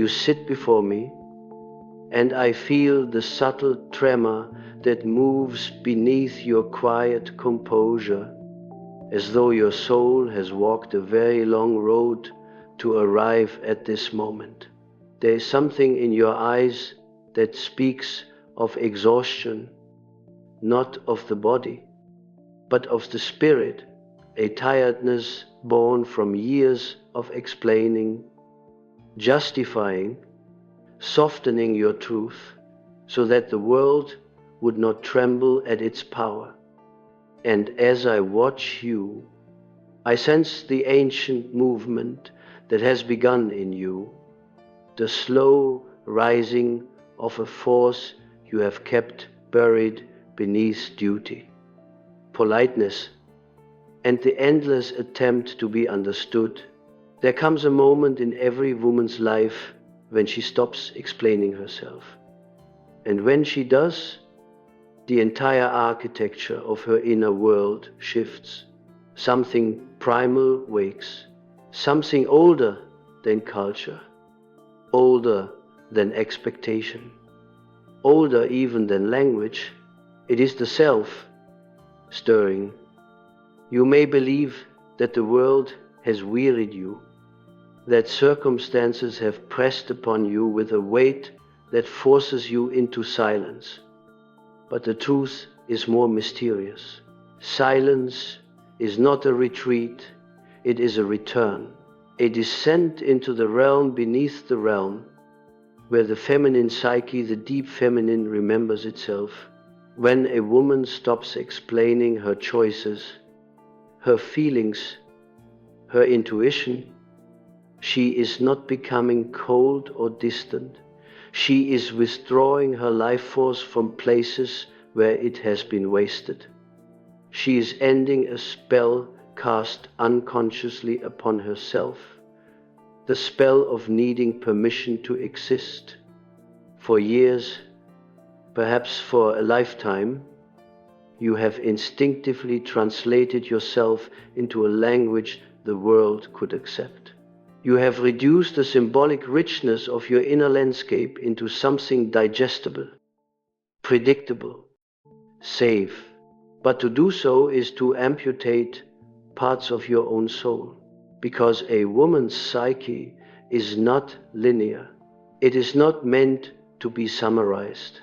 You sit before me, and I feel the subtle tremor that moves beneath your quiet composure, as though your soul has walked a very long road to arrive at this moment. There is something in your eyes that speaks of exhaustion, not of the body, but of the spirit, a tiredness born from years of explaining, justifying, softening your truth so that the world would not tremble at its power. And as I watch you, I sense the ancient movement that has begun in you, the slow rising of a force you have kept buried beneath duty, politeness, and the endless attempt to be understood. There comes a moment in every woman's life when she stops explaining herself. And when she does, the entire architecture of her inner world shifts. Something primal wakes, something older than culture, older than expectation, older even than language. It is the self stirring. You may believe that the world has wearied you, that circumstances have pressed upon you with a weight that forces you into silence. But the truth is more mysterious. Silence is not a retreat, it is a return, a descent into the realm beneath the realm, where the feminine psyche, the deep feminine, remembers itself. When a woman stops explaining her choices, her feelings, her intuition, she is not becoming cold or distant. She is withdrawing her life force from places where it has been wasted. She is ending a spell cast unconsciously upon herself, the spell of needing permission to exist. For years, perhaps for a lifetime, you have instinctively translated yourself into a language the world could accept. You have reduced the symbolic richness of your inner landscape into something digestible, predictable, safe. But to do so is to amputate parts of your own soul, because a woman's psyche is not linear. It is not meant to be summarized.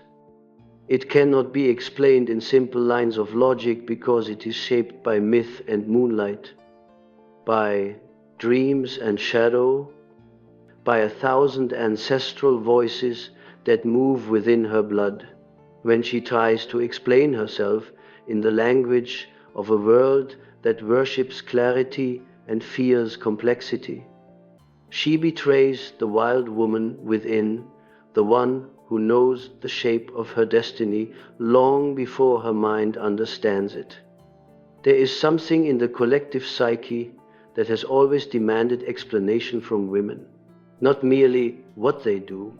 It cannot be explained in simple lines of logic because it is shaped by myth and moonlight, by dreams and shadow, by 1,000 ancestral voices that move within her blood. When she tries to explain herself in the language of a world that worships clarity and fears complexity, she betrays the wild woman within, the one who knows the shape of her destiny long before her mind understands it. There is something in the collective psyche that has always demanded explanation from women, not merely what they do,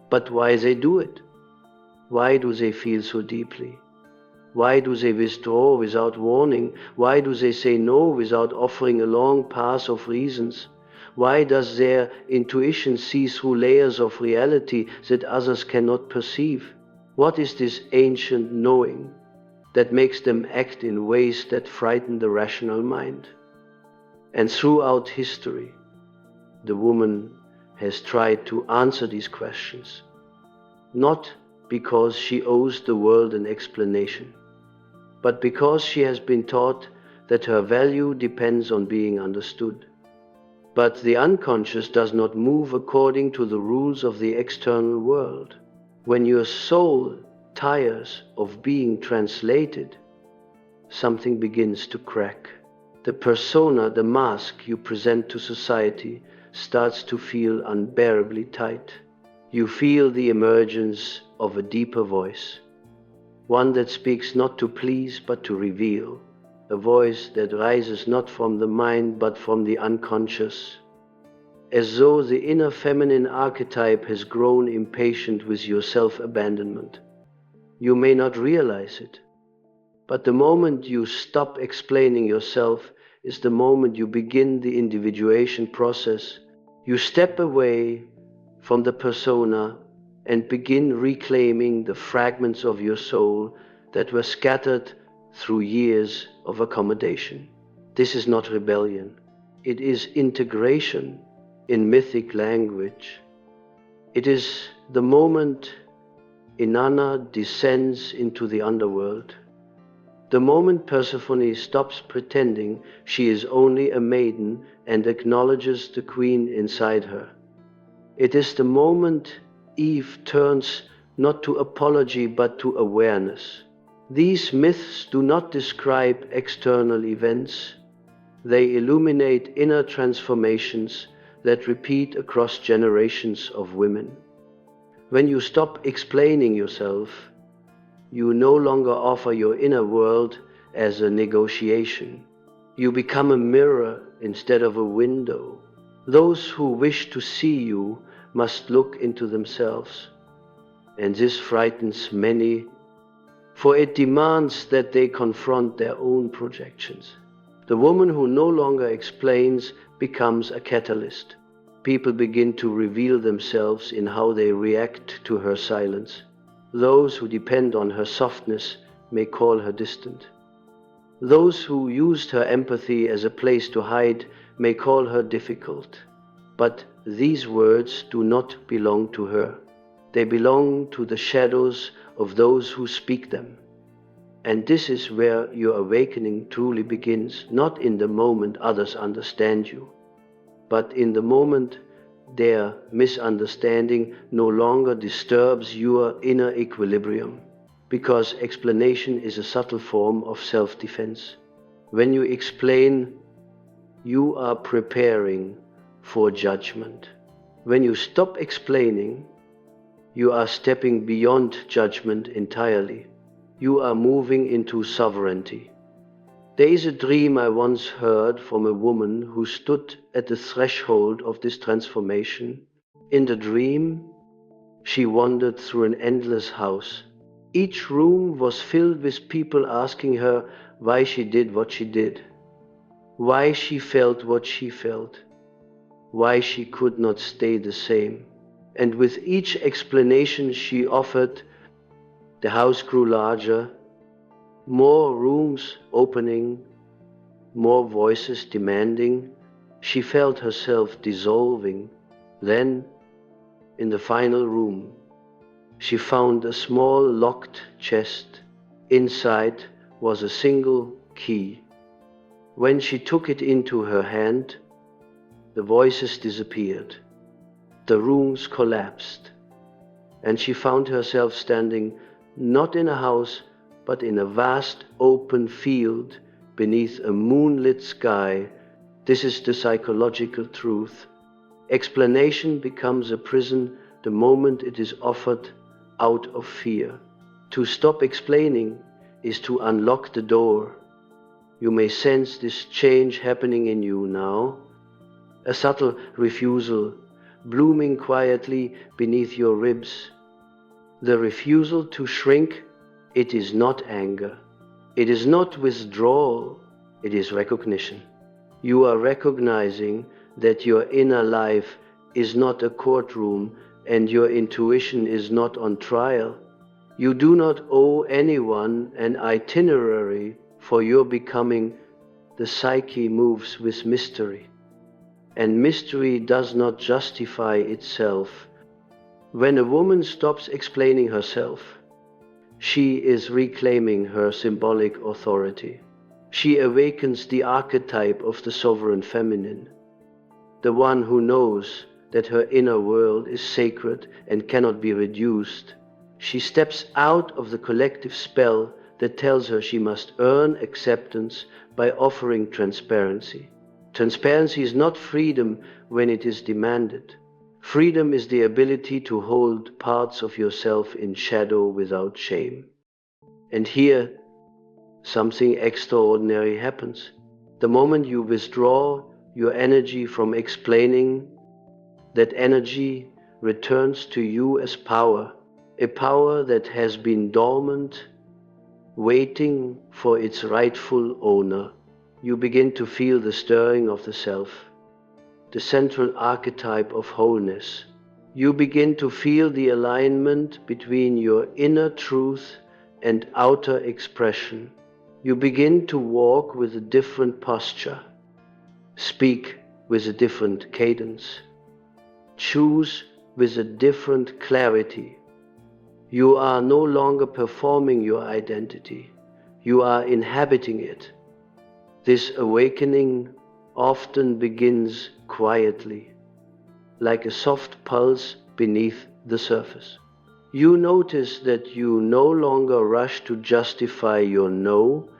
but why they do it. Why do they feel so deeply? Why do they withdraw without warning? Why do they say no without offering a long path of reasons? Why does their intuition see through layers of reality that others cannot perceive? What is this ancient knowing that makes them act in ways that frighten the rational mind? And throughout history, the woman has tried to answer these questions, not because she owes the world an explanation, but because she has been taught that her value depends on being understood. But the unconscious does not move according to the rules of the external world. When your soul tires of being translated, something begins to crack. The persona, the mask you present to society, starts to feel unbearably tight. You feel the emergence of a deeper voice, one that speaks not to please but to reveal, a voice that rises not from the mind but from the unconscious, as though the inner feminine archetype has grown impatient with your self-abandonment. You may not realize it, but the moment you stop explaining yourself is the moment you begin the individuation process. You step away from the persona and begin reclaiming the fragments of your soul that were scattered through years of accommodation. This is not rebellion. It is integration in mythic language. It is the moment Inanna descends into the underworld. The moment Persephone stops pretending she is only a maiden and acknowledges the queen inside her. It is the moment Eve turns not to apology but to awareness. These myths do not describe external events. They illuminate inner transformations that repeat across generations of women. When you stop explaining yourself, you no longer offer your inner world as a negotiation. You become a mirror instead of a window. Those who wish to see you must look into themselves. And this frightens many, for it demands that they confront their own projections. The woman who no longer explains becomes a catalyst. People begin to reveal themselves in how they react to her silence. Those who depend on her softness may call her distant. Those who used her empathy as a place to hide may call her difficult. But these words do not belong to her. They belong to the shadows of those who speak them. And this is where your awakening truly begins, not in the moment others understand you, but in the moment their misunderstanding no longer disturbs your inner equilibrium, because explanation is a subtle form of self-defense. When you explain, you are preparing for judgment. When you stop explaining, you are stepping beyond judgment entirely. You are moving into sovereignty. There is a dream I once heard from a woman who stood at the threshold of this transformation. In the dream, she wandered through an endless house. Each room was filled with people asking her why she did what she did, why she felt what she felt, why she could not stay the same. And with each explanation she offered, the house grew larger, more rooms opening, more voices demanding. She felt herself dissolving. Then, in the final room, she found a small locked chest. Inside was a single key. When she took it into her hand, the voices disappeared. The rooms collapsed, and she found herself standing not in a house, but in a vast open field beneath a moonlit sky. This is the psychological truth. Explanation becomes a prison the moment it is offered out of fear. To stop explaining is to unlock the door. You may sense this change happening in you now, a subtle refusal blooming quietly beneath your ribs. The refusal to shrink, it is not anger. It is not withdrawal, it is recognition. You are recognizing that your inner life is not a courtroom and your intuition is not on trial. You do not owe anyone an itinerary for your becoming. The psyche moves with mystery, and mystery does not justify itself. When a woman stops explaining herself, she is reclaiming her symbolic authority. She awakens the archetype of the sovereign feminine, the one who knows that her inner world is sacred and cannot be reduced. She steps out of the collective spell that tells her she must earn acceptance by offering transparency. Transparency is not freedom when it is demanded. Freedom is the ability to hold parts of yourself in shadow without shame. And here, something extraordinary happens. The moment you withdraw your energy from explaining, that energy returns to you as power, a power that has been dormant, waiting for its rightful owner. You begin to feel the stirring of the self, the central archetype of wholeness. You begin to feel the alignment between your inner truth and outer expression. You begin to walk with a different posture, speak with a different cadence, choose with a different clarity. You are no longer performing your identity, you are inhabiting it. This awakening often begins quietly, like a soft pulse beneath the surface. You notice that you no longer rush to justify your no,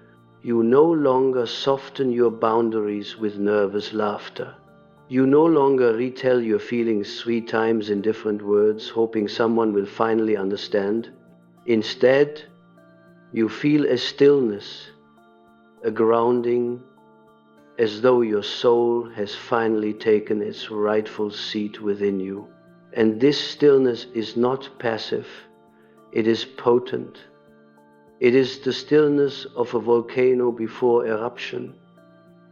you no longer soften your boundaries with nervous laughter. You no longer retell your feelings 3 times in different words, hoping someone will finally understand. Instead, you feel a stillness, a grounding, as though your soul has finally taken its rightful seat within you. And this stillness is not passive, it is potent. It is the stillness of a volcano before eruption,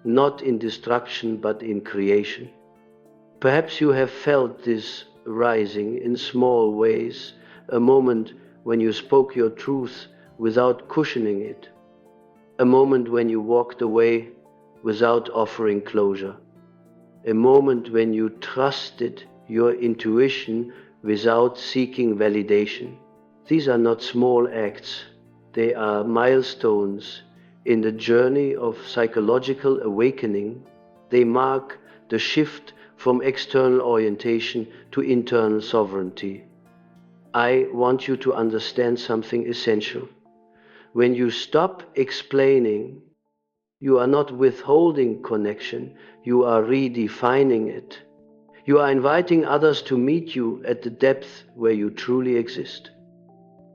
not in destruction but in creation. Perhaps you have felt this rising in small ways, a moment when you spoke your truth without cushioning it, a moment when you walked away without offering closure, a moment when you trusted your intuition without seeking validation. These are not small acts, they are milestones in the journey of psychological awakening. They mark the shift from external orientation to internal sovereignty. I want you to understand something essential. When you stop explaining, you are not withholding connection, you are redefining it. You are inviting others to meet you at the depth where you truly exist,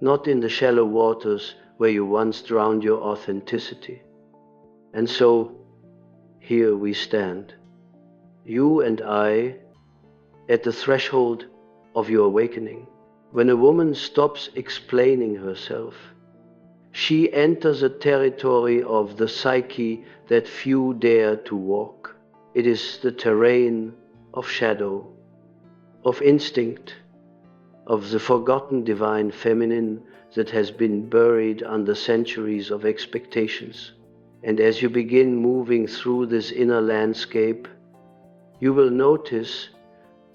not in the shallow waters where you once drowned your authenticity. And so, here we stand, you and I, at the threshold of your awakening. When a woman stops explaining herself, she enters a territory of the psyche that few dare to walk. It is the terrain of shadow, of instinct, of the forgotten divine feminine that has been buried under centuries of expectations. And as you begin moving through this inner landscape, you will notice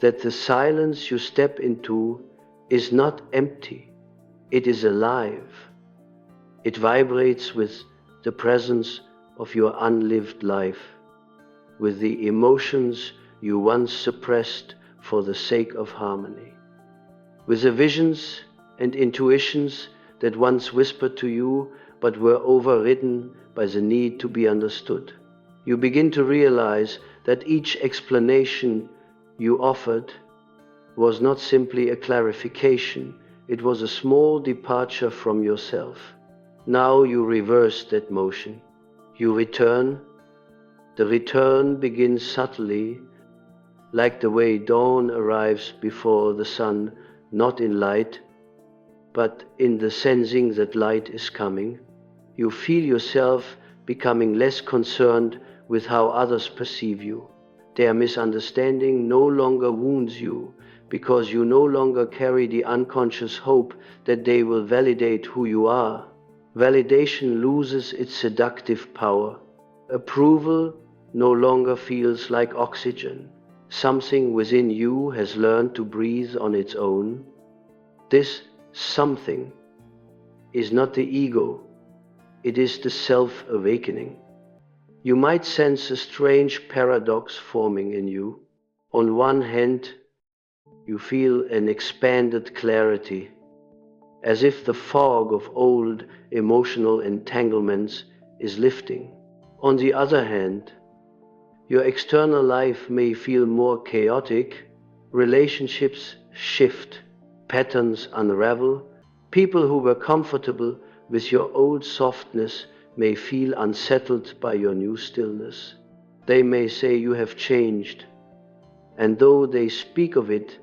that the silence you step into is not empty, it is alive. It vibrates with the presence of your unlived life, with the emotions you once suppressed for the sake of harmony, with the visions and intuitions that once whispered to you but were overridden by the need to be understood. You begin to realize that each explanation you offered was not simply a clarification, it was a small departure from yourself. Now you reverse that motion. You return. The return begins subtly, like the way dawn arrives before the sun, not in light, but in the sensing that light is coming. You feel yourself becoming less concerned with how others perceive you. Their misunderstanding no longer wounds you, because you no longer carry the unconscious hope that they will validate who you are. Validation loses its seductive power. Approval no longer feels like oxygen. Something within you has learned to breathe on its own. This something is not the ego, it is the self-awakening. You might sense a strange paradox forming in you. On one hand, you feel an expanded clarity, as if the fog of old emotional entanglements is lifting. On the other hand, your external life may feel more chaotic, relationships shift, patterns unravel, people who were comfortable with your old softness may feel unsettled by your new stillness. They may say you have changed, and though they speak of it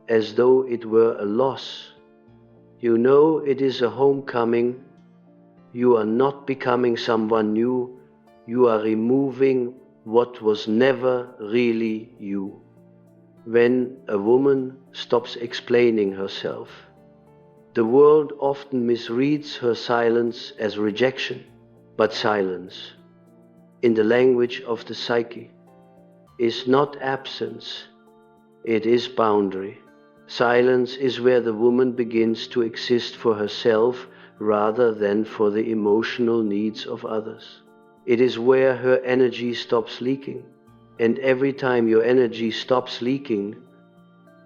as though it were a loss, you know it is a homecoming. You are not becoming someone new, you are removing what was never really you. When a woman stops explaining herself. The world often misreads her silence as rejection, but silence, in the language of the psyche, is not absence, it is boundary. Silence is where the woman begins to exist for herself rather than for the emotional needs of others. It is where her energy stops leaking. And every time your energy stops leaking,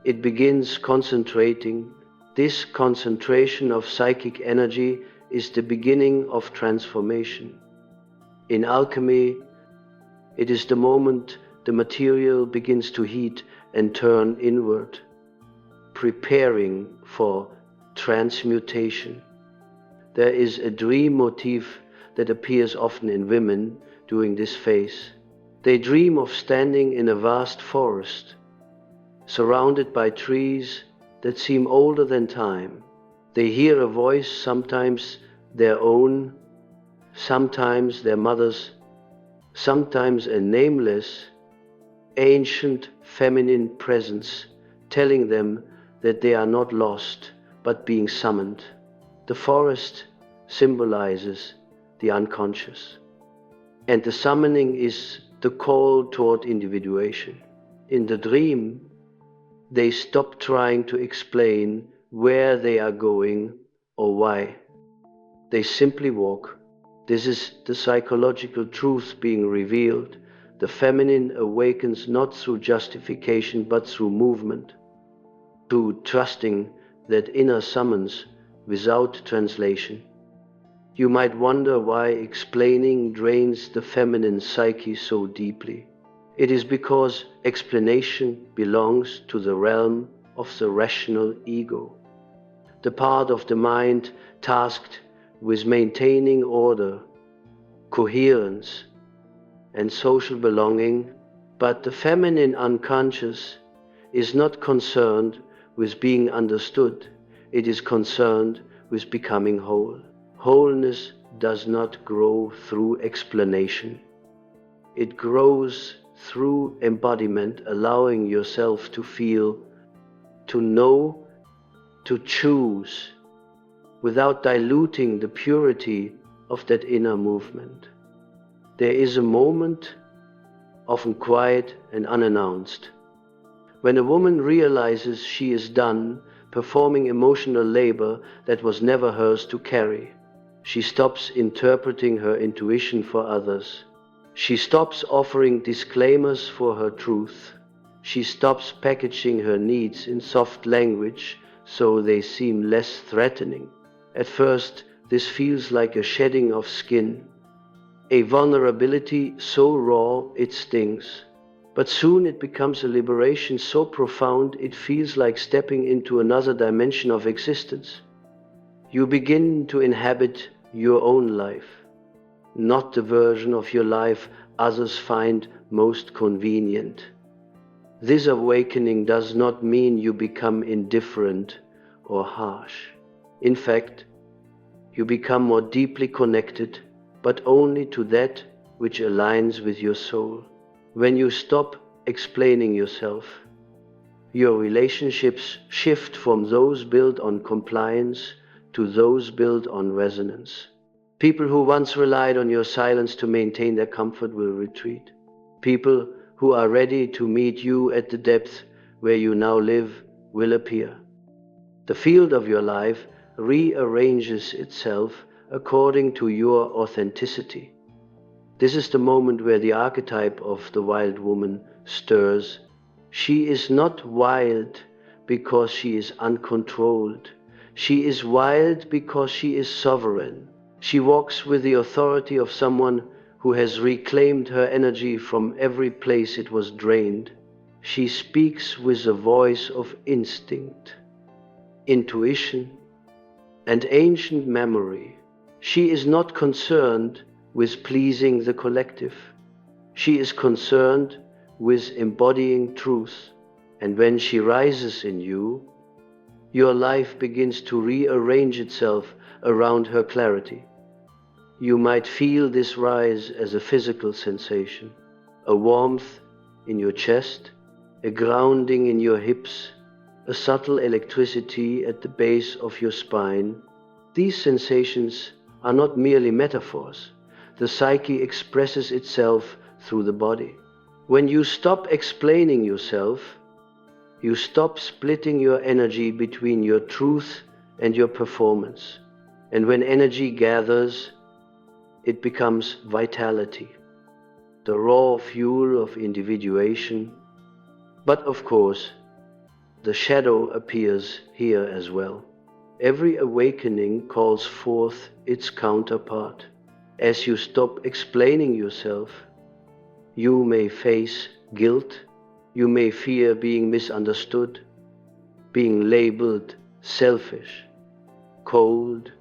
it begins concentrating. This concentration of psychic energy is the beginning of transformation. In alchemy, it is the moment the material begins to heat and turn inward, preparing for transmutation. There is a dream motif that appears often in women during this phase. They dream of standing in a vast forest, surrounded by trees that seem older than time. They hear a voice, sometimes their own, sometimes their mother's, sometimes a nameless, ancient feminine presence telling them that they are not lost, but being summoned. The forest symbolizes the unconscious, and the summoning is the call toward individuation. In the dream, they stop trying to explain where they are going or why. They simply walk. This is the psychological truth being revealed. The feminine awakens not through justification but through movement, through trusting that inner summons without translation. You might wonder why explaining drains the feminine psyche so deeply. It is because explanation belongs to the realm of the rational ego, the part of the mind tasked with maintaining order, coherence, and social belonging. But the feminine unconscious is not concerned with being understood, it is concerned with becoming whole. Wholeness does not grow through explanation. It grows through embodiment, allowing yourself to feel, to know, to choose, without diluting the purity of that inner movement. There is a moment, often quiet and unannounced, when a woman realizes she is done performing emotional labor that was never hers to carry. She stops interpreting her intuition for others. She stops offering disclaimers for her truth. She stops packaging her needs in soft language so they seem less threatening. At first, this feels like a shedding of skin, a vulnerability so raw it stings. But soon it becomes a liberation so profound it feels like stepping into another dimension of existence. You begin to inhabit your own life, not the version of your life others find most convenient. This awakening does not mean you become indifferent or harsh. In fact, you become more deeply connected, but only to that which aligns with your soul. When you stop explaining yourself, your relationships shift from those built on compliance to those built on resonance. People who once relied on your silence to maintain their comfort will retreat. People who are ready to meet you at the depth where you now live will appear. The field of your life rearranges itself according to your authenticity. This is the moment where the archetype of the wild woman stirs. She is not wild because she is uncontrolled. She is wild because she is sovereign. She walks with the authority of someone who has reclaimed her energy from every place it was drained. She speaks with a voice of instinct, intuition, and ancient memory. She is not concerned with pleasing the collective. She is concerned with embodying truth. And when she rises in you, your life begins to rearrange itself around her clarity. You might feel this rise as a physical sensation, a warmth in your chest, a grounding in your hips, a subtle electricity at the base of your spine. These sensations are not merely metaphors. The psyche expresses itself through the body. When you stop explaining yourself, you stop splitting your energy between your truth and your performance. And when energy gathers, it becomes vitality, the raw fuel of individuation. But of course, the shadow appears here as well. Every awakening calls forth its counterpart. As you stop explaining yourself, you may face guilt, you may fear being misunderstood, being labeled selfish, cold,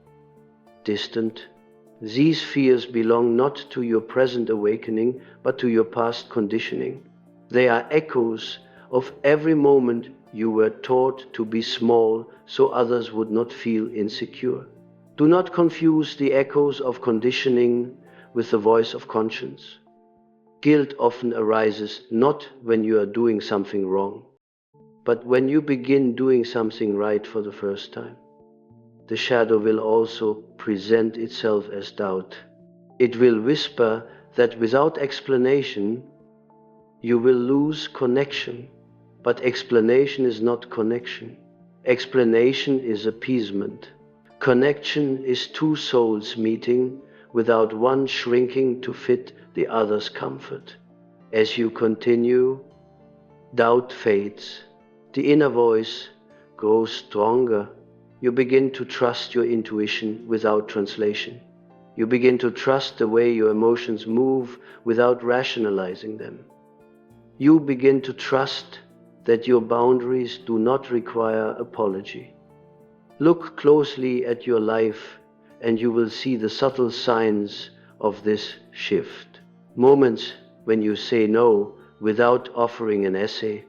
distant. These fears belong not to your present awakening, but to your past conditioning. They are echoes of every moment you were taught to be small so others would not feel insecure. Do not confuse the echoes of conditioning with the voice of conscience. Guilt often arises not when you are doing something wrong, but when you begin doing something right for the first time. The shadow will also present itself as doubt. It will whisper that without explanation, you will lose connection. But explanation is not connection. Explanation is appeasement. Connection is two souls meeting without one shrinking to fit the other's comfort. As you continue, doubt fades. The inner voice grows stronger. You begin to trust your intuition without translation. You begin to trust the way your emotions move without rationalizing them. You begin to trust that your boundaries do not require apology. Look closely at your life and you will see the subtle signs of this shift. Moments when you say no without offering an essay.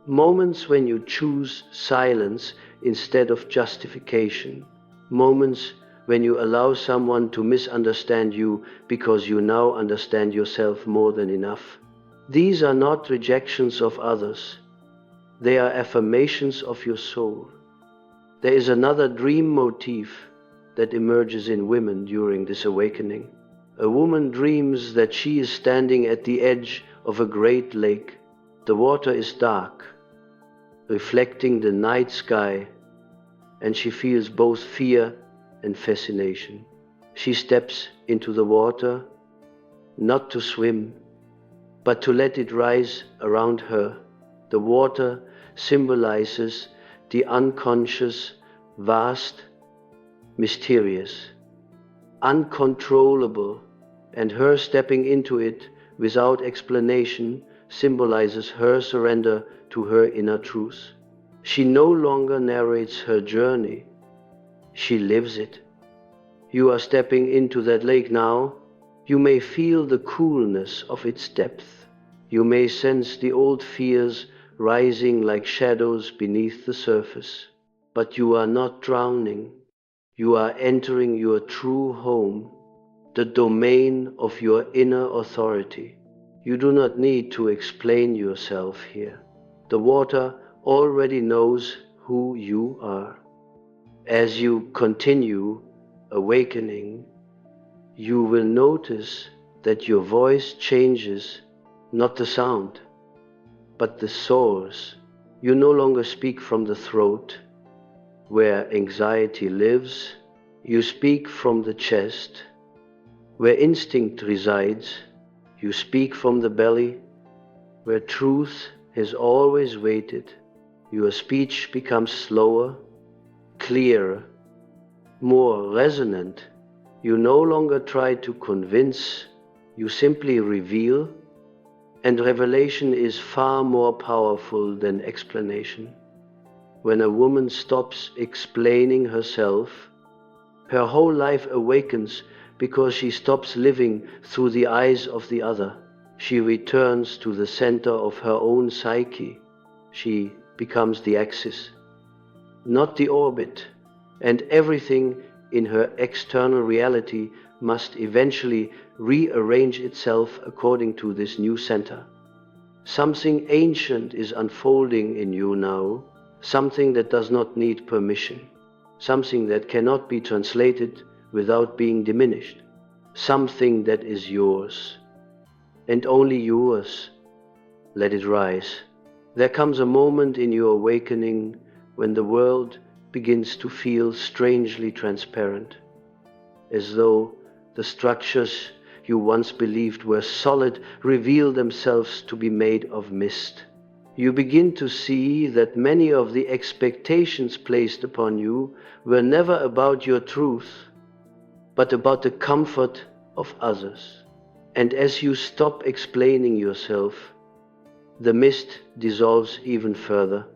Moments when you choose silence instead of justification. Moments when you allow someone to misunderstand you because you now understand yourself more than enough. These are not rejections of others. They are affirmations of your soul. There is another dream motif that emerges in women during this awakening. A woman dreams that she is standing at the edge of a great lake. The water is dark, reflecting the night sky, and she feels both fear and fascination. She steps into the water, not to swim, but to let it rise around her. The water symbolizes the unconscious, vast, mysterious, uncontrollable, and her stepping into it without explanation symbolizes her surrender to her inner truth. She no longer narrates her journey, she lives it. You are stepping into that lake now. You may feel the coolness of its depth. You may sense the old fears rising like shadows beneath the surface. But you are not drowning. You are entering your true home, the domain of your inner authority. You do not need to explain yourself here. The water already knows who you are. As you continue awakening, you will notice that your voice changes, not the sound, but the source. You no longer speak from the throat, where anxiety lives. You speak from the chest, where instinct resides. You speak from the belly, where truth has always waited. Your speech becomes slower, clearer, more resonant. You no longer try to convince, you simply reveal, and revelation is far more powerful than explanation. When a woman stops explaining herself, her whole life awakens because she stops living through the eyes of the other. She returns to the center of her own psyche. She becomes the axis, not the orbit, and everything in her external reality must eventually rearrange itself according to this new center. Something ancient is unfolding in you now, something that does not need permission, something that cannot be translated without being diminished, something that is yours, and only yours. Let it rise. There comes a moment in your awakening when the world begins to feel strangely transparent, as though the structures you once believed were solid reveal themselves to be made of mist. You begin to see that many of the expectations placed upon you were never about your truth, but about the comfort of others. And as you stop explaining yourself, the mist dissolves even further.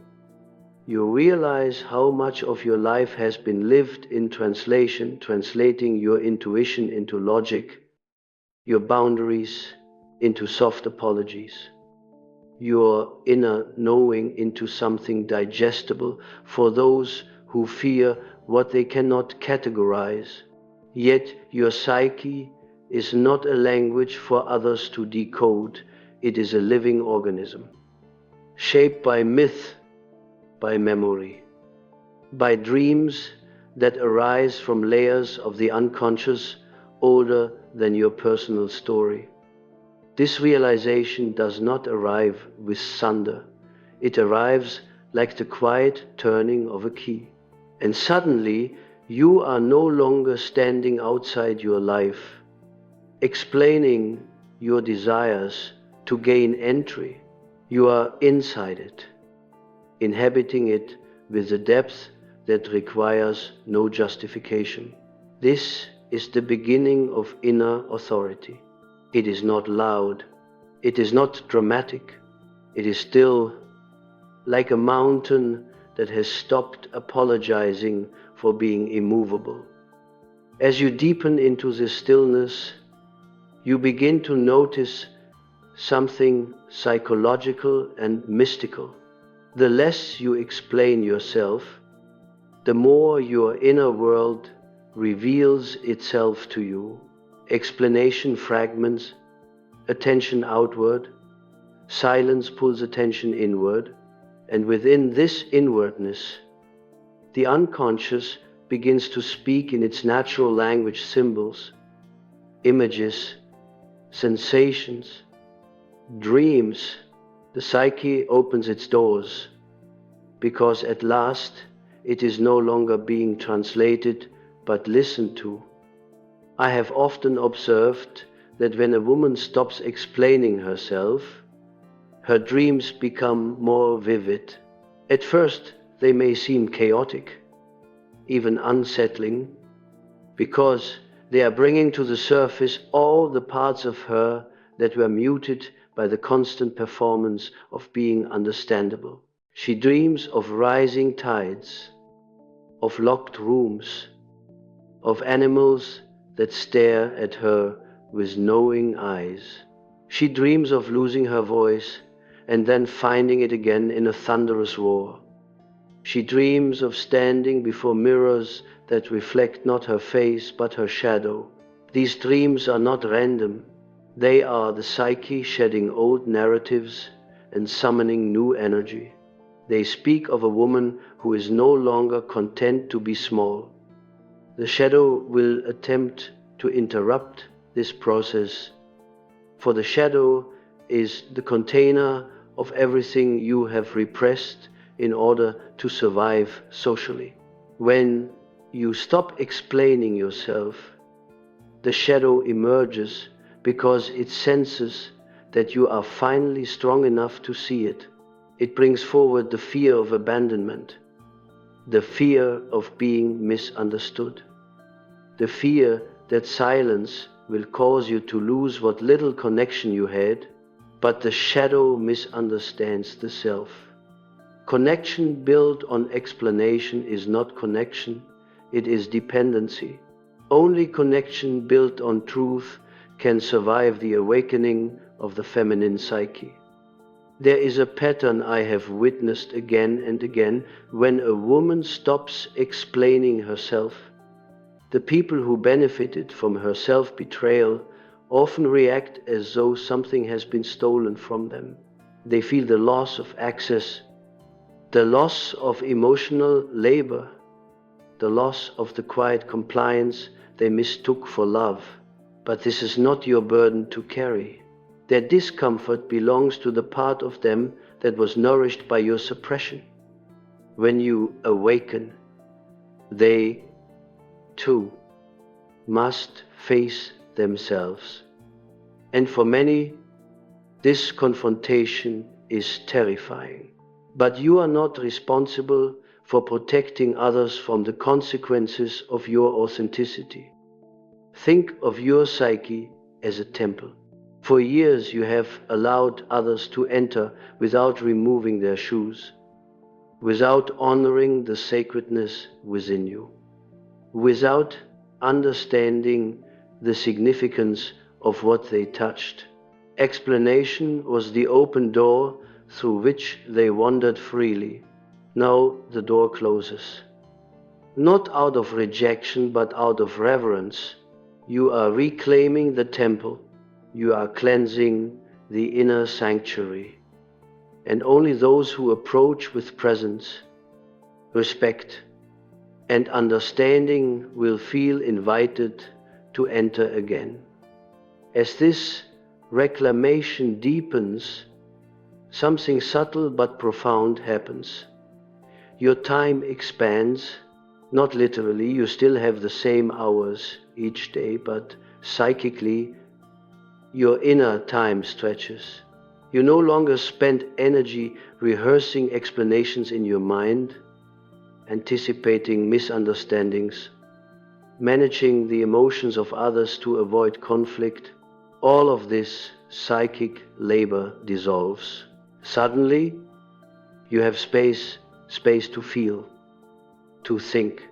You realize how much of your life has been lived in translation, translating your intuition into logic, your boundaries into soft apologies, your inner knowing into something digestible for those who fear what they cannot categorize. Yet your psyche is not a language for others to decode. It is a living organism, shaped by myth, by memory, by dreams that arise from layers of the unconscious older than your personal story. This realization does not arrive with thunder. It arrives like the quiet turning of a key. And suddenly, you are no longer standing outside your life, explaining your desires to gain entry. You are inside it, inhabiting it with a depth that requires no justification. This is the beginning of inner authority. It is not loud, it is not dramatic, it is still, like a mountain that has stopped apologizing for being immovable. As you deepen into this stillness, you begin to notice something psychological and mystical. The less you explain yourself, the more your inner world reveals itself to you. Explanation fragments, attention outward, silence pulls attention inward, and within this inwardness, the unconscious begins to speak in its natural language: symbols, images, sensations, dreams. The psyche opens its doors, because at last it is no longer being translated but listened to. I have often observed that when a woman stops explaining herself, her dreams become more vivid. At first, they may seem chaotic, even unsettling, because they are bringing to the surface all the parts of her that were muted by the constant performance of being understandable. She dreams of rising tides, of locked rooms, of animals that stare at her with knowing eyes. She dreams of losing her voice and then finding it again in a thunderous roar. She dreams of standing before mirrors that reflect not her face but her shadow. These dreams are not random. They are the psyche shedding old narratives and summoning new energy. They speak of a woman who is no longer content to be small. The shadow will attempt to interrupt this process, for the shadow is the container of everything you have repressed in order to survive socially. When you stop explaining yourself, the shadow emerges because it senses that you are finally strong enough to see it. It brings forward the fear of abandonment, the fear of being misunderstood, the fear that silence will cause you to lose what little connection you had, but the shadow misunderstands the self. Connection built on explanation is not connection, it is dependency. Only connection built on truth can survive the awakening of the feminine psyche. There is a pattern I have witnessed again and again. When a woman stops explaining herself, the people who benefited from her self-betrayal often react as though something has been stolen from them. They feel the loss of access The loss of emotional labor, the loss of the quiet compliance they mistook for love. But this is not your burden to carry. Their discomfort belongs to the part of them that was nourished by your suppression. When you awaken, they, too, must face themselves. And for many, this confrontation is terrifying. But you are not responsible for protecting others from the consequences of your authenticity. Think of your psyche as a temple. For years you have allowed others to enter without removing their shoes, without honoring the sacredness within you, without understanding the significance of what they touched. Explanation was the open door through which they wandered freely. Now the door closes. Not out of rejection, but out of reverence. You are reclaiming the temple. You are cleansing the inner sanctuary. And only those who approach with presence, respect, and understanding will feel invited to enter again. As this reclamation deepens, something subtle but profound happens. Your time expands, not literally, you still have the same hours each day, but psychically, your inner time stretches. You no longer spend energy rehearsing explanations in your mind, anticipating misunderstandings, managing the emotions of others to avoid conflict. All of this psychic labor dissolves. Suddenly, you have space to feel, to think,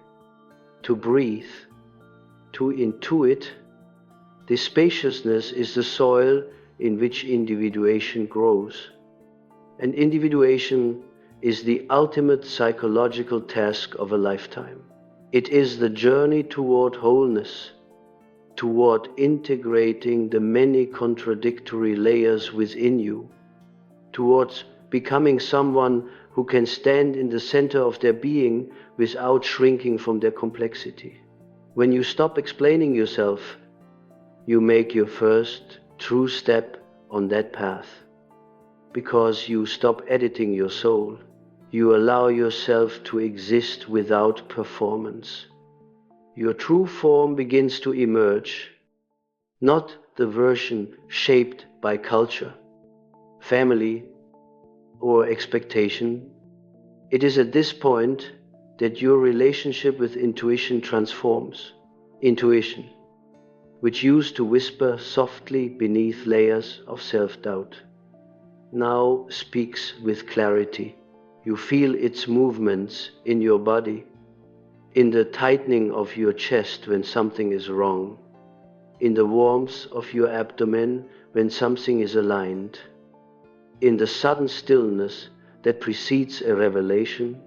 to breathe, to intuit. This spaciousness is the soil in which individuation grows. And individuation is the ultimate psychological task of a lifetime. It is the journey toward wholeness, toward integrating the many contradictory layers within you, towards becoming someone who can stand in the center of their being without shrinking from their complexity. When you stop explaining yourself, you make your first true step on that path. Because you stop editing your soul, you allow yourself to exist without performance. Your true form begins to emerge, not the version shaped by culture, family, or expectation. It is at this point that your relationship with intuition transforms. Intuition, which used to whisper softly beneath layers of self-doubt, now speaks with clarity. You feel its movements in your body, in the tightening of your chest when something is wrong, in the warmth of your abdomen when something is aligned, in the sudden stillness that precedes a revelation.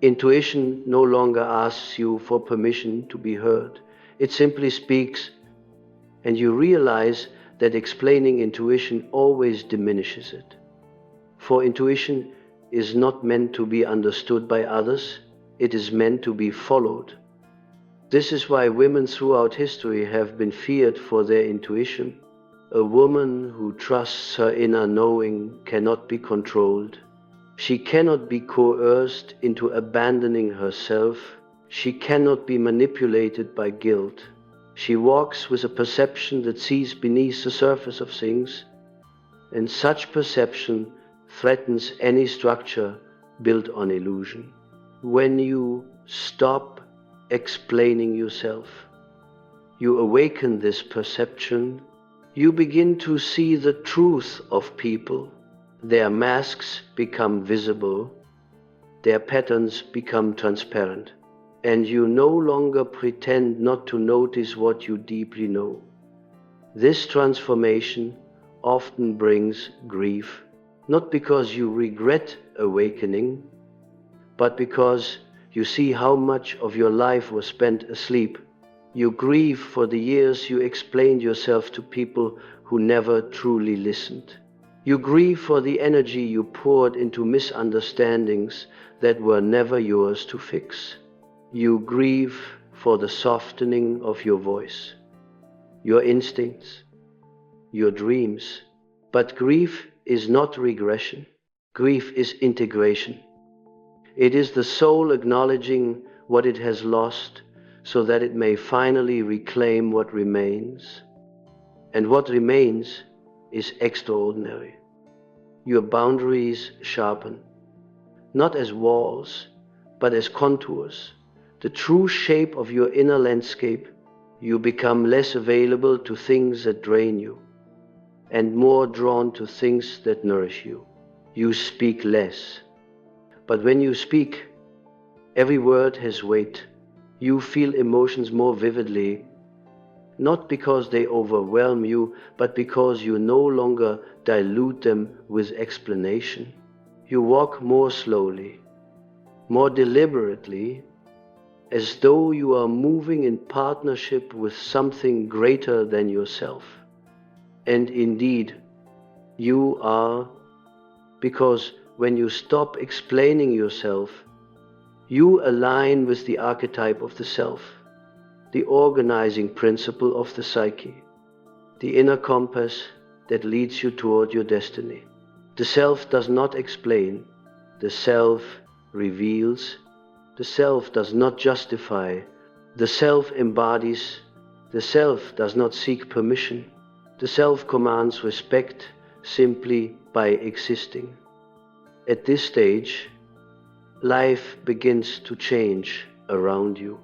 Intuition no longer asks you for permission to be heard. It simply speaks, and you realize that explaining intuition always diminishes it. For intuition is not meant to be understood by others, it is meant to be followed. This is why women throughout history have been feared for their intuition. A woman who trusts her inner knowing cannot be controlled. She cannot be coerced into abandoning herself. She cannot be manipulated by guilt. She walks with a perception that sees beneath the surface of things, and such perception threatens any structure built on illusion. When you stop explaining yourself, you awaken this perception. You begin to see the truth of people. Their masks become visible, their patterns become transparent, and you no longer pretend not to notice what you deeply know. This transformation often brings grief, not because you regret awakening, but because you see how much of your life was spent asleep. You grieve for the years you explained yourself to people who never truly listened. You grieve for the energy you poured into misunderstandings that were never yours to fix. You grieve for the softening of your voice, your instincts, your dreams. But grief is not regression. Grief is integration. It is the soul acknowledging what it has lost so that it may finally reclaim what remains. And what remains is extraordinary. Your boundaries sharpen, not as walls, but as contours. The true shape of your inner landscape. You become less available to things that drain you, and more drawn to things that nourish you. You speak less, but when you speak, every word has weight. You feel emotions more vividly, not because they overwhelm you, but because you no longer dilute them with explanation. You walk more slowly, more deliberately, as though you are moving in partnership with something greater than yourself. And indeed, you are, because when you stop explaining yourself, you align with the archetype of the self, the organizing principle of the psyche, the inner compass that leads you toward your destiny. The self does not explain, the self reveals, the self does not justify, the self embodies, the self does not seek permission, the self commands respect simply by existing. At this stage, life begins to change around you.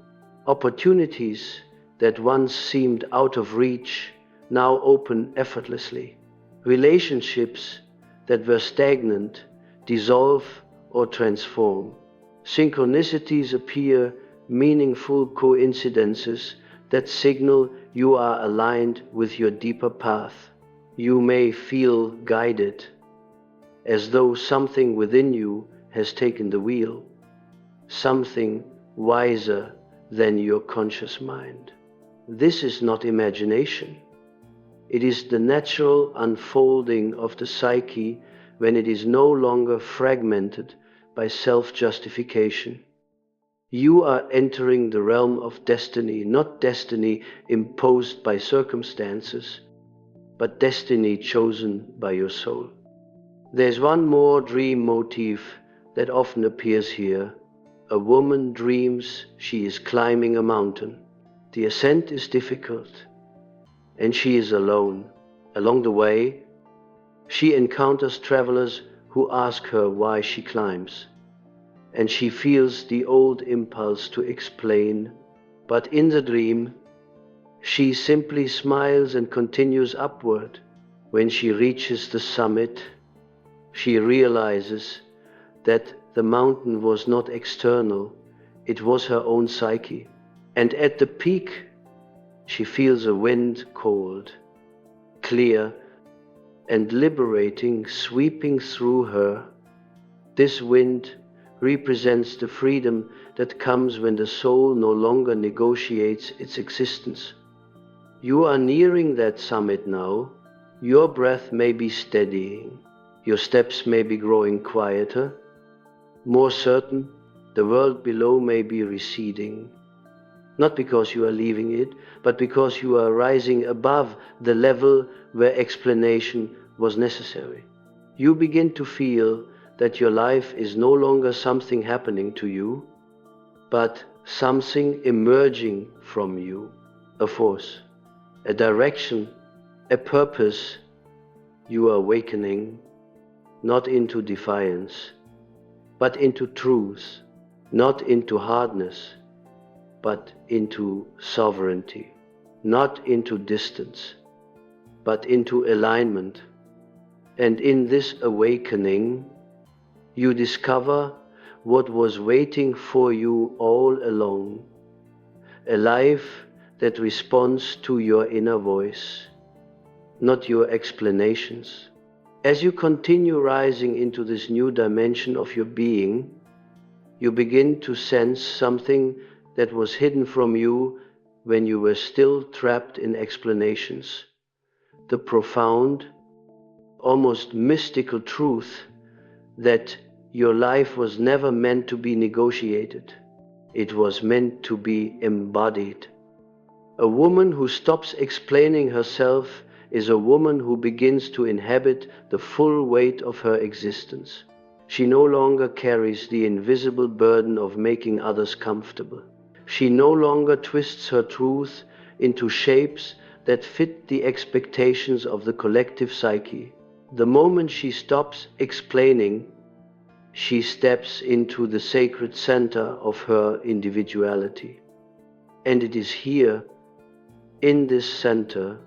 Opportunities that once seemed out of reach now open effortlessly. Relationships that were stagnant dissolve or transform. Synchronicities appear, meaningful coincidences that signal you are aligned with your deeper path. You may feel guided, as though something within you has taken the wheel, something wiser than your conscious mind. This is not imagination. It is the natural unfolding of the psyche when it is no longer fragmented by self-justification. You are entering the realm of destiny, not destiny imposed by circumstances, but destiny chosen by your soul. There's one more dream motif that often appears here. A woman dreams she is climbing a mountain. The ascent is difficult, and she is alone. Along the way, she encounters travelers who ask her why she climbs, and she feels the old impulse to explain, but in the dream, she simply smiles and continues upward. When she reaches the summit, she realizes that the mountain was not external, it was her own psyche. And at the peak, she feels a wind cold, clear, and liberating sweeping through her. This wind represents the freedom that comes when the soul no longer negotiates its existence. You are nearing that summit now. Your breath may be steadying. Your steps may be growing quieter, more certain. The world below may be receding. Not because you are leaving it, but because you are rising above the level where explanation was necessary. You begin to feel that your life is no longer something happening to you, but something emerging from you, a force, a direction, a purpose. You are awakening, not into defiance, but into truth, not into hardness, but into sovereignty, not into distance, but into alignment. And in this awakening, you discover what was waiting for you all along, a life that responds to your inner voice, not your explanations. As you continue rising into this new dimension of your being, you begin to sense something that was hidden from you when you were still trapped in explanations. The profound, almost mystical truth that your life was never meant to be negotiated. It was meant to be embodied. A woman who stops explaining herself is a woman who begins to inhabit the full weight of her existence. She no longer carries the invisible burden of making others comfortable. She no longer twists her truth into shapes that fit the expectations of the collective psyche. The moment she stops explaining, she steps into the sacred center of her individuality. And it is here, in this center,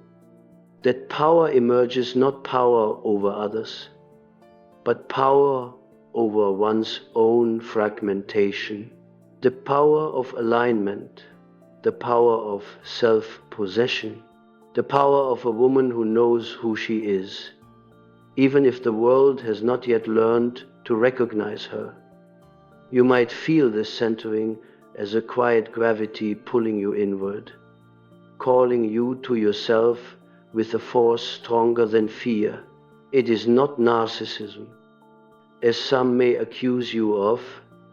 that power emerges, not power over others, but power over one's own fragmentation, the power of alignment, the power of self-possession, the power of a woman who knows who she is, even if the world has not yet learned to recognize her. You might feel this centering as a quiet gravity pulling you inward, calling you to yourself with a force stronger than fear. It is not narcissism, as some may accuse you of.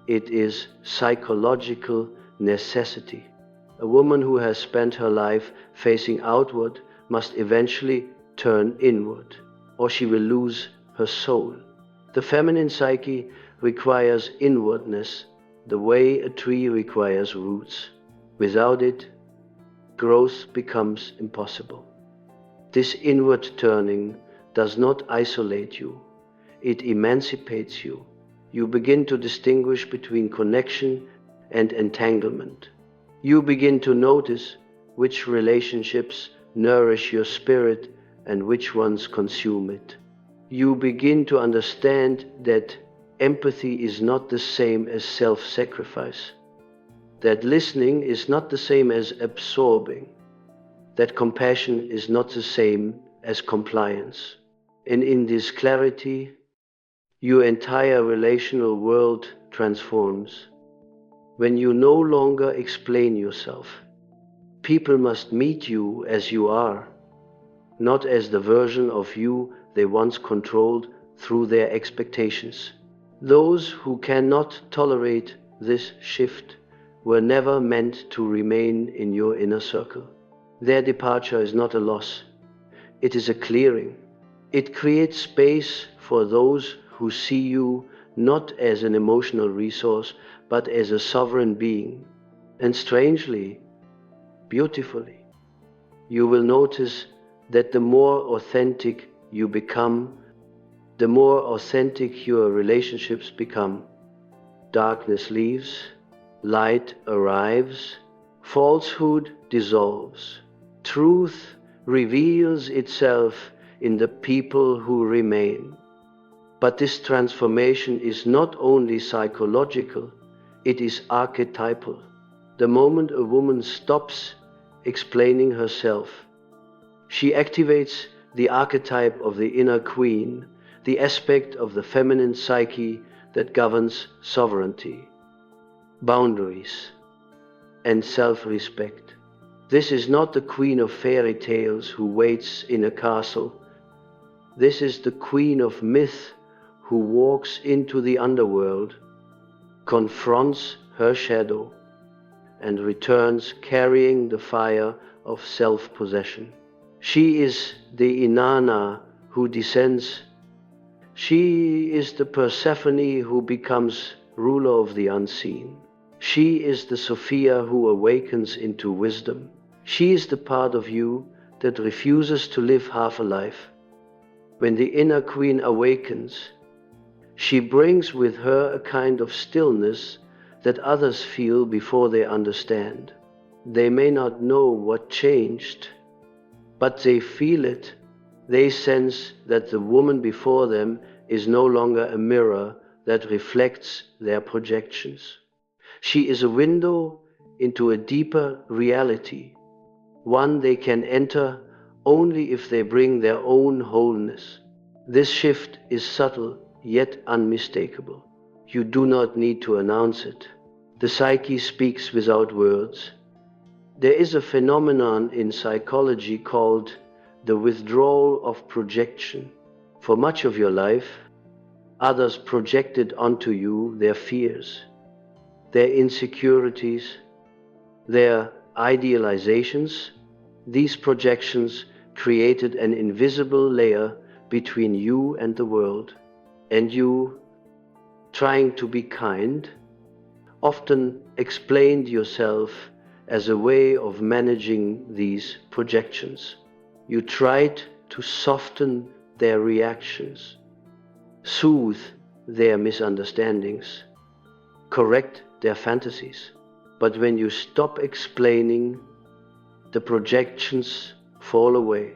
It is psychological necessity. A woman who has spent her life facing outward must eventually turn inward, or she will lose her soul. The feminine psyche requires inwardness, the way a tree requires roots. Without it, growth becomes impossible. This inward turning does not isolate you, it emancipates you. You begin to distinguish between connection and entanglement. You begin to notice which relationships nourish your spirit and which ones consume it. You begin to understand that empathy is not the same as self-sacrifice, that listening is not the same as absorbing, that compassion is not the same as compliance. And in this clarity, your entire relational world transforms. When you no longer explain yourself, people must meet you as you are, not as the version of you they once controlled through their expectations. Those who cannot tolerate this shift were never meant to remain in your inner circle. Their departure is not a loss, it is a clearing. It creates space for those who see you not as an emotional resource, but as a sovereign being. And strangely, beautifully, you will notice that the more authentic you become, the more authentic your relationships become. Darkness leaves, light arrives, falsehood dissolves. Truth reveals itself in the people who remain. But this transformation is not only psychological, it is archetypal. The moment a woman stops explaining herself, she activates the archetype of the inner queen, the aspect of the feminine psyche that governs sovereignty, boundaries, and self-respect. This is not the queen of fairy tales who waits in a castle. This is the queen of myth who walks into the underworld, confronts her shadow, and returns carrying the fire of self-possession. She is the Inanna who descends. She is the Persephone who becomes ruler of the unseen. She is the Sophia who awakens into wisdom. She is the part of you that refuses to live half a life. When the inner queen awakens, she brings with her a kind of stillness that others feel before they understand. They may not know what changed, but they feel it. They sense that the woman before them is no longer a mirror that reflects their projections. She is a window into a deeper reality, one they can enter only if they bring their own wholeness. This shift is subtle yet unmistakable. You do not need to announce it. The psyche speaks without words. There is a phenomenon in psychology called the withdrawal of projection. For much of your life, others projected onto you their fears, their insecurities, their idealizations. These projections created an invisible layer between you and the world, and you, trying to be kind, often explained yourself as a way of managing these projections. You tried to soften their reactions, soothe their misunderstandings, correct their fantasies. But when you stop explaining, the projections fall away.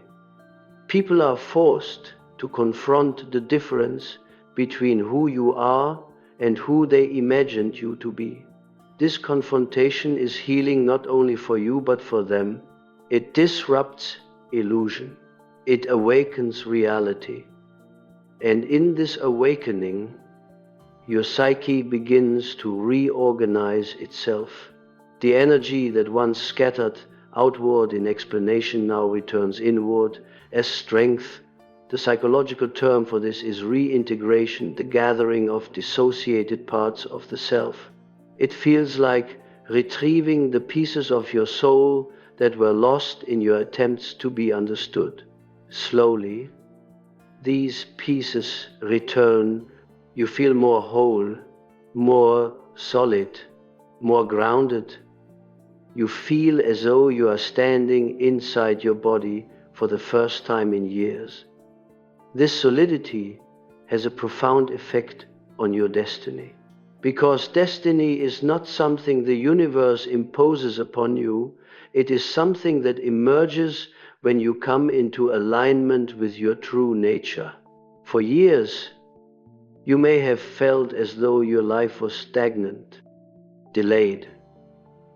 People are forced to confront the difference between who you are and who they imagined you to be. This confrontation is healing not only for you but for them. It disrupts illusion. It awakens reality. And in this awakening, your psyche begins to reorganize itself. The energy that once scattered outward in explanation now returns inward as strength. The psychological term for this is reintegration, the gathering of dissociated parts of the self. It feels like retrieving the pieces of your soul that were lost in your attempts to be understood. Slowly, these pieces return. You feel more whole, more solid, more grounded. You feel as though you are standing inside your body for the first time in years. This solidity has a profound effect on your destiny, because destiny is not something the universe imposes upon you. It is something that emerges when you come into alignment with your true nature. For years, you may have felt as though your life was stagnant, delayed,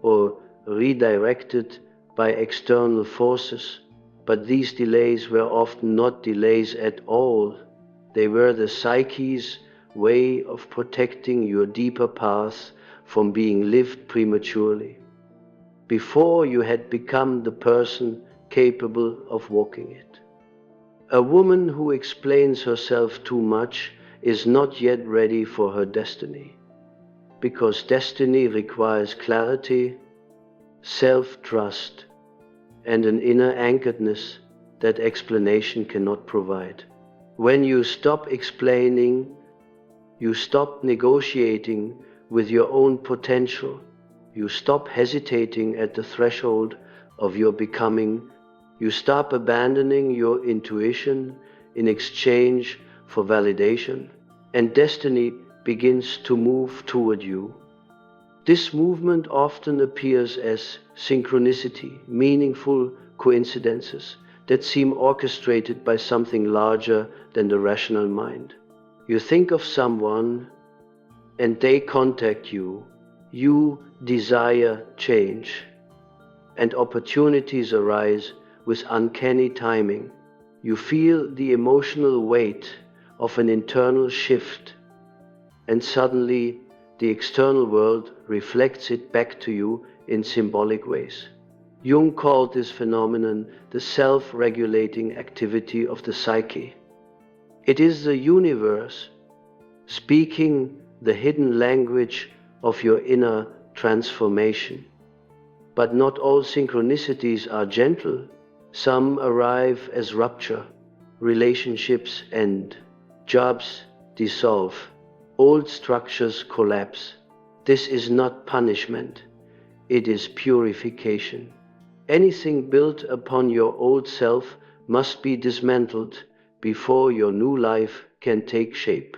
or redirected by external forces. But these delays were often not delays at all. They were the psyche's way of protecting your deeper path from being lived prematurely, before you had become the person capable of walking it. A woman who explains herself too much is not yet ready for her destiny, because destiny requires clarity, self-trust, and an inner anchoredness that explanation cannot provide. When you stop explaining, you stop negotiating with your own potential. You stop hesitating at the threshold of your becoming. You stop abandoning your intuition in exchange for validation, and destiny begins to move toward you. This movement often appears as synchronicity, meaningful coincidences that seem orchestrated by something larger than the rational mind. You think of someone and they contact you. You desire change, and opportunities arise with uncanny timing. You feel the emotional weight of an internal shift, and suddenly the external world reflects it back to you in symbolic ways. Jung called this phenomenon the self-regulating activity of the psyche. It is the universe speaking the hidden language of your inner transformation. But not all synchronicities are gentle. Some arrive as rupture. Relationships end. Jobs dissolve. Old structures collapse. This is not punishment. It is purification. Anything built upon your old self must be dismantled before your new life can take shape.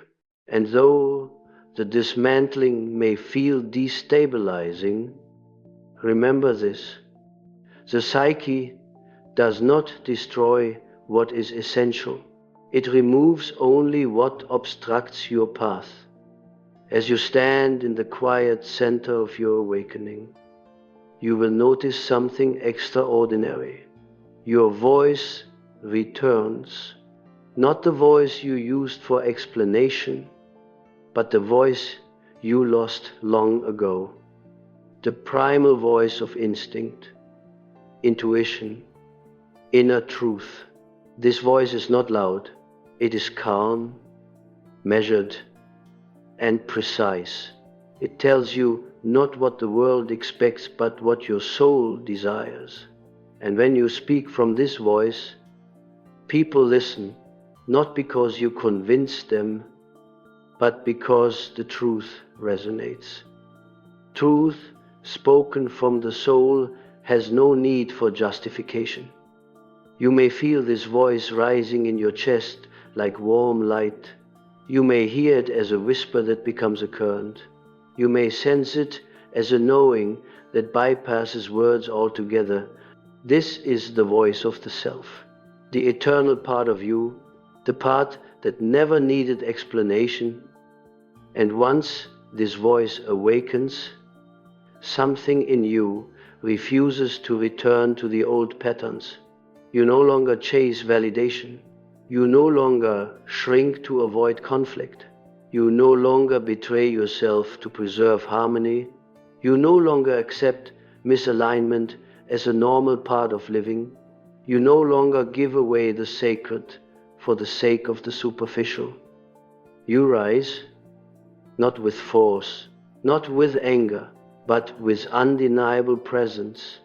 And though the dismantling may feel destabilizing, remember this: the psyche does not destroy what is essential. It removes only what obstructs your path. As you stand in the quiet center of your awakening, you will notice something extraordinary. Your voice returns, not the voice you used for explanation, but the voice you lost long ago. The primal voice of instinct, intuition, inner truth. This voice is not loud. It is calm, measured, and precise. It tells you not what the world expects, but what your soul desires. And when you speak from this voice, people listen, not because you convince them, but because the truth resonates. Truth spoken from the soul has no need for justification. You may feel this voice rising in your chest like warm light. You may hear it as a whisper that becomes a current. You may sense it as a knowing that bypasses words altogether. This is the voice of the self, the eternal part of you, the part that never needed explanation. And once this voice awakens, something in you refuses to return to the old patterns. You no longer chase validation. You no longer shrink to avoid conflict. You no longer betray yourself to preserve harmony. You no longer accept misalignment as a normal part of living. You no longer give away the sacred for the sake of the superficial. You rise, not with force, not with anger, but with undeniable presence.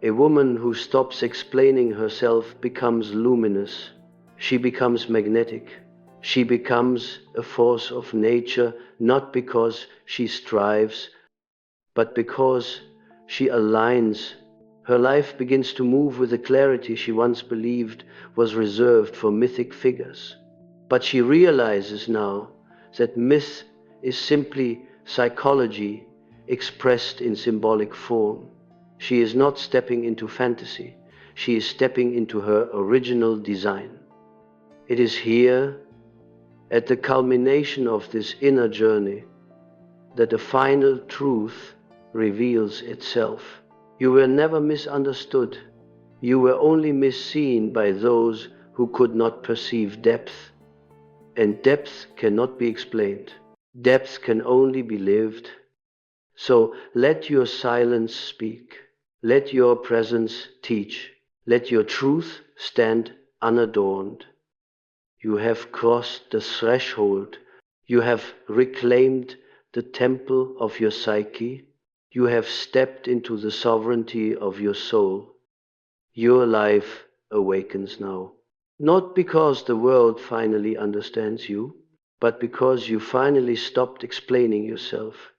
A woman who stops explaining herself becomes luminous. She becomes magnetic. She becomes a force of nature, not because she strives, but because she aligns. Her life begins to move with a clarity she once believed was reserved for mythic figures. But she realizes now that myth is simply psychology expressed in symbolic form. She is not stepping into fantasy. She is stepping into her original design. It is here, at the culmination of this inner journey, that the final truth reveals itself. You were never misunderstood. You were only misseen by those who could not perceive depth. And depth cannot be explained. Depth can only be lived. So let your silence speak. Let your presence teach. Let your truth stand unadorned. You have crossed the threshold. You have reclaimed the temple of your psyche. You have stepped into the sovereignty of your soul. Your life awakens now. Not because the world finally understands you, but because you finally stopped explaining yourself.